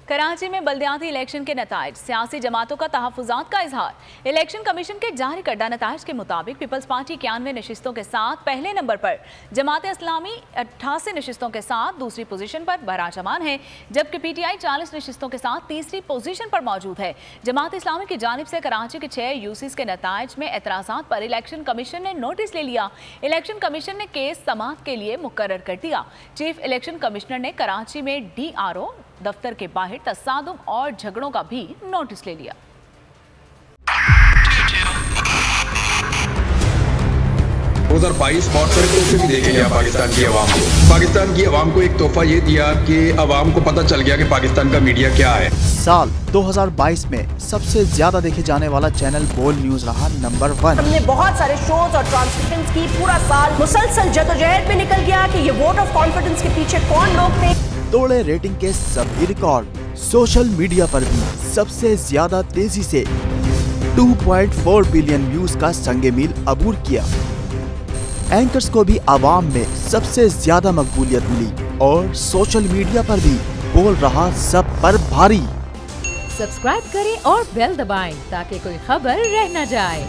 कराची में बल्दियाती इलेक्शन के नताइज, सियासी जमातों का तहफ़्फ़ुज़ात का इजहार। इलेक्शन कमीशन के जारी करदा नताइज के मुताबिक पीपल्स पार्टी 91 नशिस्तों के साथ पहले नंबर पर, जमात इस्लामी 88 नशिस्तों के साथ दूसरी पोजीशन पर बराजमान है, जबकि PTI 40 नशिस्तों के साथ तीसरी पोजीशन पर मौजूद है। जमात इस्लामी की जानिब से कराची के 6 यूसीज के नताइज में एतराज़ात पर इलेक्शन कमीशन ने नोटिस ले लिया। इलेक्शन कमीशन ने केस समाअत के लिए मुकर्रर कर दिया। चीफ इलेक्शन कमिश्नर ने कराची में DRO दफ्तर के बाहर तसादुम और झगड़ों का भी नोटिस ले लिया। 2022 बहुत सारे तोहफे भी देखे गया पाकिस्तान की आवाम को। पाकिस्तान की आवाम को एक तोहफा ये दिया कि आवाम को पता चल गया कि पाकिस्तान का मीडिया क्या है। साल 2022 में सबसे ज्यादा देखे जाने वाला चैनल बोल न्यूज रहा नंबर 1। हमने बहुत सारे शोज और ट्रांसमिशंस की, पूरा साल मुसलसल जदोजहद में निकल गया कि ये वोट ऑफ कॉन्फिडेंस के पीछे कौन लोग थे। तोड़े रेटिंग के सभी रिकॉर्ड। सोशल मीडिया पर भी सबसे ज्यादा तेजी से 2.4 बिलियन व्यूज का संगे मील अबूर किया। एंकर्स को भी आवाम में सबसे ज्यादा मकबूलियत मिली और सोशल मीडिया पर भी बोल रहा सब पर भारी। सब्सक्राइब करें और बेल दबाएं ताकि कोई खबर रह न जाए।